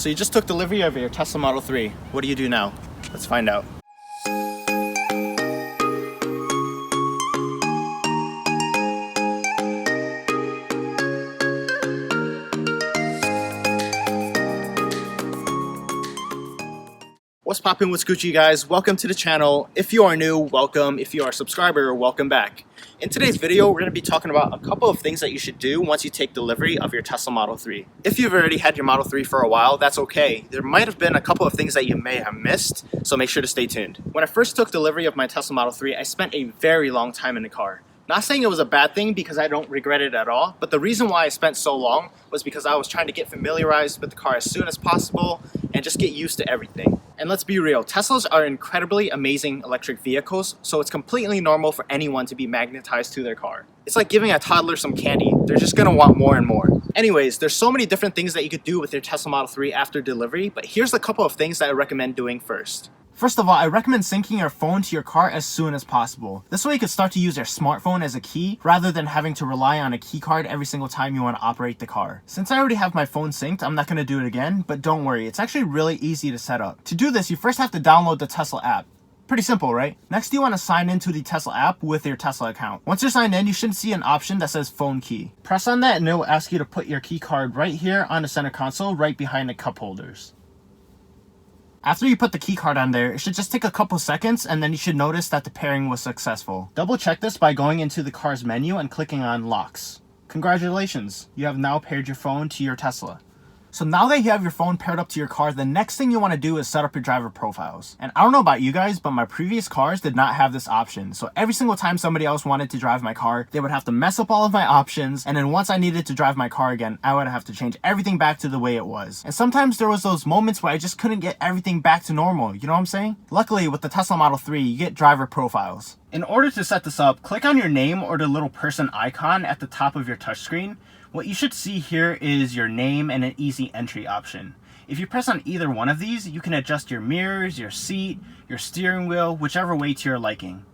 So you just took delivery of your Tesla Model 3. What do you do now? Let's find out. What's poppin', what's Gucci, guys? Welcome to the channel. If you are new, welcome. If you are a subscriber, welcome back. In today's video, we're going to be talking about a couple of things that you should do once you take delivery of your Tesla Model 3. If you've already had your Model 3 for a while, that's okay. There might have been a couple of things that you may have missed, so make sure to stay tuned. When I first took delivery of my Tesla Model 3, I spent a very long time in the car. Not saying it was a bad thing because I don't regret it at all, but the reason why I spent so long was because I was trying to get familiarized with the car as soon as possible and just get used to everything. And let's be real, Teslas are incredibly amazing electric vehicles, so it's completely normal for anyone to be magnetized to their car. It's like giving a toddler some candy. They're just gonna want more and more. Anyways, there's so many different things that you could do with your Tesla Model 3 after delivery, but here's a couple of things that I recommend doing first. First of all, I recommend syncing your phone to your car as soon as possible. This way you can start to use your smartphone as a key rather than having to rely on a key card every single time you want to operate the car. Since I already have my phone synced, I'm not going to do it again, but don't worry, it's actually really easy to set up. To do this, you first have to download the Tesla app. Pretty simple, right? Next, you want to sign into the Tesla app with your Tesla account. Once you're signed in, you should see an option that says phone key. Press on that and it will ask you to put your key card right here on the center console, right behind the cup holders. After you put the key card on there, it should just take a couple seconds and then you should notice that the pairing was successful. Double check this by going into the car's menu and clicking on locks. Congratulations, you have now paired your phone to your Tesla. So now that you have your phone paired up to your car, the next thing you want to do is set up your driver profiles. And I don't know about you guys, but my previous cars did not have this option. So every single time somebody else wanted to drive my car, they would have to mess up all of my options. And then once I needed to drive my car again, I would have to change everything back to the way it was. And sometimes there was those moments where I just couldn't get everything back to normal. You know what I'm saying? Luckily, with the Tesla Model 3, you get driver profiles. In order to set this up, click on your name or the little person icon at the top of your touchscreen. What you should see here is your name and an easy entry option. If you press on either one of these, you can adjust your mirrors, your seat, your steering wheel, whichever way to your liking.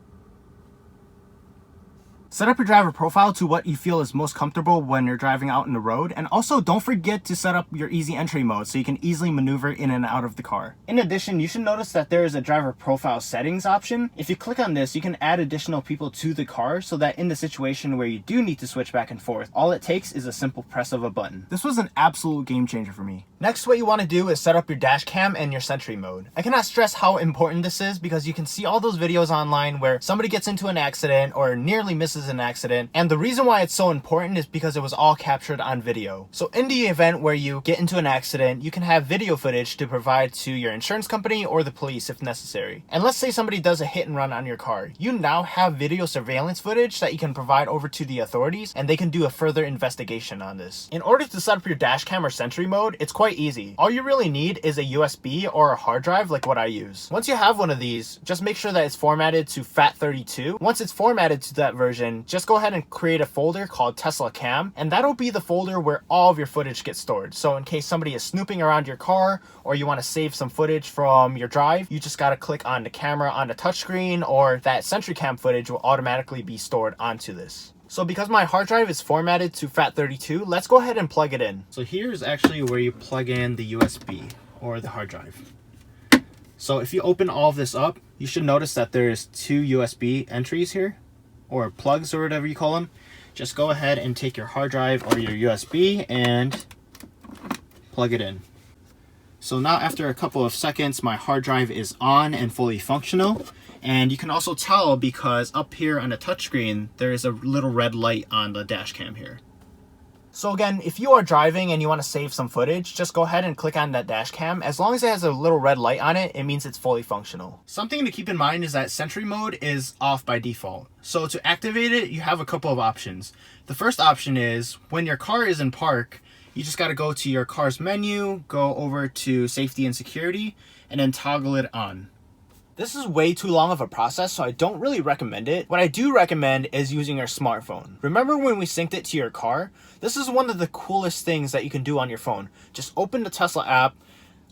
Set up your driver profile to what you feel is most comfortable when you're driving out on the road, and also don't forget to set up your easy entry mode so you can easily maneuver in and out of the car. In addition, you should notice that there is a driver profile settings option. If you click on this, you can add additional people to the car so that in the situation where you do need to switch back and forth, all it takes is a simple press of a button. This was an absolute game changer for me. Next, what you want to do is set up your dash cam and your sentry mode. I cannot stress how important this is because you can see all those videos online where somebody gets into an accident or nearly misses an accident, and the reason why it's so important is because it was all captured on video. So in the event where you get into an accident, you can have video footage to provide to your insurance company or the police if necessary. And let's say somebody does a hit and run on your car. You now have video surveillance footage that you can provide over to the authorities and they can do a further investigation on this. In order to set up your dash cam or sentry mode, it's quite easy. All you really need is a USB or a hard drive like what I use. Once you have one of these, just make sure that it's formatted to FAT32. Once it's formatted to that version, just go ahead and create a folder called Tesla Cam, and that'll be the folder where all of your footage gets stored. So in case somebody is snooping around your car or you want to save some footage from your drive, you just got to click on the camera on the touchscreen, or that sentry cam footage will automatically be stored onto this. So because my hard drive is formatted to FAT32, let's go ahead and plug it in. So here's actually where you plug in the USB or the hard drive. So if you open all of this up, you should notice that there's two USB entries here, or plugs or whatever you call them. Just go ahead and take your hard drive or your USB and plug it in. So now after a couple of seconds, my hard drive is on and fully functional. And you can also tell because up here on the touchscreen, there is a little red light on the dash cam here. So again, if you are driving and you want to save some footage, just go ahead and click on that dash cam. As long as it has a little red light on it, it means it's fully functional. Something to keep in mind is that sentry mode is off by default. So to activate it, you have a couple of options. The first option is when your car is in park, you just got to go to your car's menu, go over to safety and security, and then toggle it on. This is way too long of a process, so I don't really recommend it. What I do recommend is using your smartphone. Remember when we synced it to your car? This is one of the coolest things that you can do on your phone. Just open the Tesla app,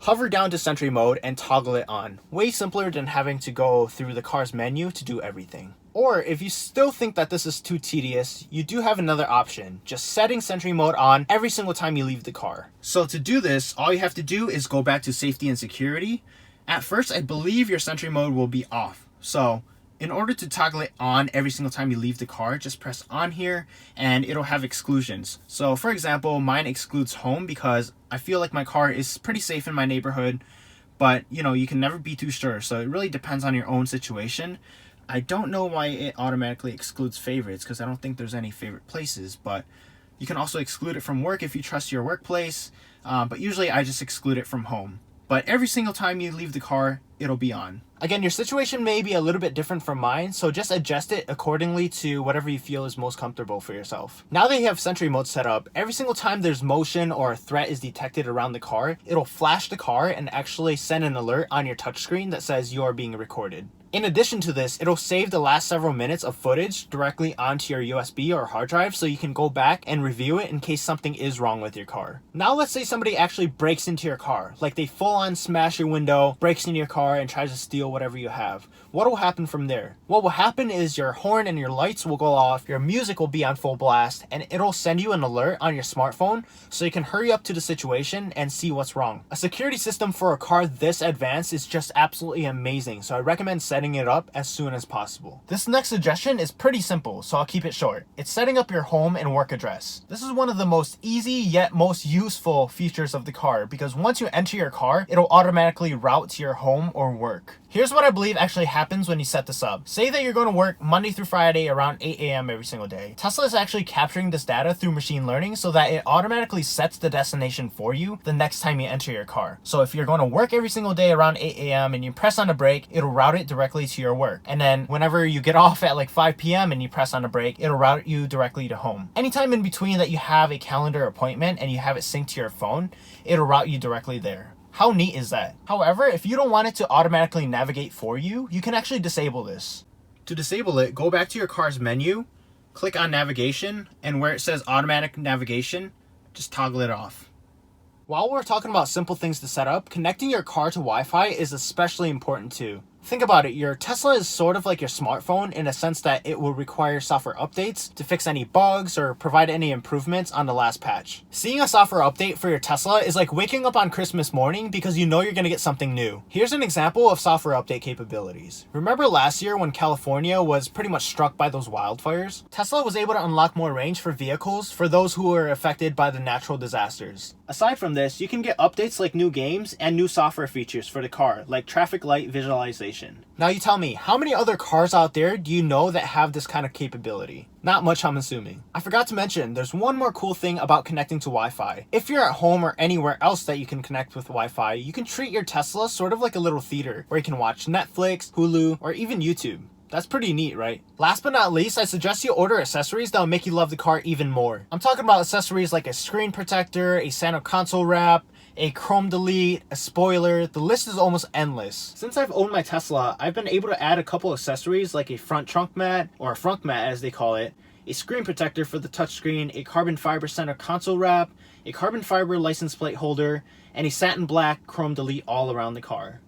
hover down to sentry mode, and toggle it on. Way simpler than having to go through the car's menu to do everything. Or if you still think that this is too tedious, you do have another option, just setting Sentry Mode on every single time you leave the car. So to do this, all you have to do is go back to Safety and Security. At first, I believe your Sentry Mode will be off. So in order to toggle it on every single time you leave the car, just press on here and it'll have exclusions. So for example, mine excludes home because I feel like my car is pretty safe in my neighborhood, but you know, you can never be too sure. So it really depends on your own situation. I don't know why it automatically excludes favorites because I don't think there's any favorite places, but you can also exclude it from work if you trust your workplace. But usually I just exclude it from home. But every single time you leave the car, it'll be on. Again, your situation may be a little bit different from mine, so just adjust it accordingly to whatever you feel is most comfortable for yourself. Now that you have Sentry Mode set up, every single time there's motion or a threat is detected around the car, it'll flash the car and actually send an alert on your touchscreen that says you are being recorded. In addition to this, it'll save the last several minutes of footage directly onto your USB or hard drive so you can go back and review it in case something is wrong with your car. Now let's say somebody actually breaks into your car, like they full on smash your window, breaks into your car and tries to steal whatever you have. What will happen from there? What will happen is your horn and your lights will go off, your music will be on full blast, and it'll send you an alert on your smartphone so you can hurry up to the situation and see what's wrong. A security system for a car this advanced is just absolutely amazing, so I recommend setting it up as soon as possible. This next suggestion is pretty simple, so I'll keep it short. It's setting up your home and work address. This is one of the most easy yet most useful features of the car because once you enter your car, it'll automatically route to your home or work. Here's what I believe actually happens when you set this up. Say that you're going to work Monday through Friday around 8 a.m. every single day. Tesla is actually capturing this data through machine learning so that it automatically sets the destination for you the next time you enter your car. So if you're going to work every single day around 8 a.m. and you press on the brake, it'll route it directly to your work. And then whenever you get off at like 5 p.m. and you press on the brake, it'll route you directly to home. Anytime in between that you have a calendar appointment and you have it synced to your phone, it'll route you directly there. How neat is that? However, if you don't want it to automatically navigate for you, you can actually disable this. To disable it, go back to your car's menu, click on navigation, and where it says automatic navigation, just toggle it off. While we're talking about simple things to set up, connecting your car to Wi-Fi is especially important too. Think about it, your Tesla is sort of like your smartphone in a sense that it will require software updates to fix any bugs or provide any improvements on the last patch. Seeing a software update for your Tesla is like waking up on Christmas morning because you know you're going to get something new. Here's an example of software update capabilities. Remember last year when California was pretty much struck by those wildfires? Tesla was able to unlock more range for vehicles for those who were affected by the natural disasters. Aside from this, you can get updates like new games and new software features for the car, like traffic light visualization. Now you tell me, how many other cars out there do you know that have this kind of capability? Not much, I'm assuming. I forgot to mention, there's one more cool thing about connecting to Wi-Fi. If you're at home or anywhere else that you can connect with Wi-Fi, you can treat your Tesla sort of like a little theater where you can watch Netflix, Hulu, or even YouTube. That's pretty neat, right? Last but not least, I suggest you order accessories that will make you love the car even more. I'm talking about accessories like a screen protector, a center console wrap, a chrome delete, a spoiler. The list is almost endless. Since I've owned my Tesla, I've been able to add a couple accessories like a front trunk mat, or a frunk mat as they call it, a screen protector for the touchscreen, a carbon fiber center console wrap, a carbon fiber license plate holder, and a satin black chrome delete all around the car.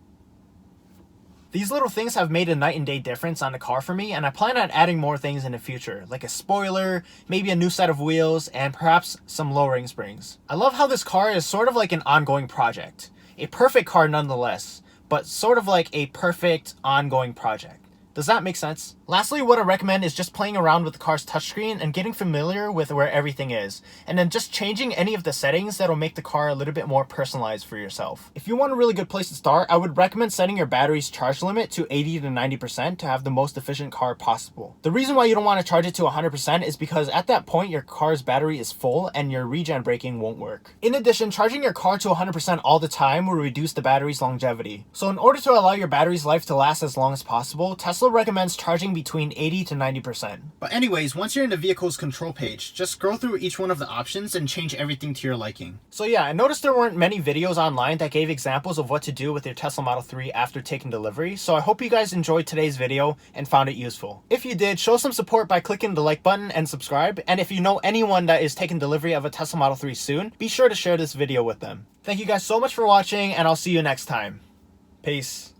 These little things have made a night and day difference on the car for me, and I plan on adding more things in the future, like a spoiler, maybe a new set of wheels, and perhaps some lowering springs. I love how this car is sort of like an ongoing project. A perfect car nonetheless, but sort of like a perfect ongoing project. Does that make sense? Lastly, what I recommend is just playing around with the car's touchscreen and getting familiar with where everything is, and then just changing any of the settings that'll make the car a little bit more personalized for yourself. If you want a really good place to start, I would recommend setting your battery's charge limit to 80 to 90% to have the most efficient car possible. The reason why you don't want to charge it to 100% is because at that point your car's battery is full and your regen braking won't work. In addition, charging your car to 100% all the time will reduce the battery's longevity. So in order to allow your battery's life to last as long as possible, Tesla recommends charging between 80 to 90%. But anyways, once you're in the vehicle's control page, just scroll through each one of the options and change everything to your liking. So yeah, I noticed there weren't many videos online that gave examples of what to do with your Tesla Model 3 after taking delivery, so I hope you guys enjoyed today's video and found it useful. If you did, show some support by clicking the like button and subscribe, and if you know anyone that is taking delivery of a Tesla Model 3 soon, be sure to share this video with them. Thank you guys so much for watching, and I'll see you next time. Peace.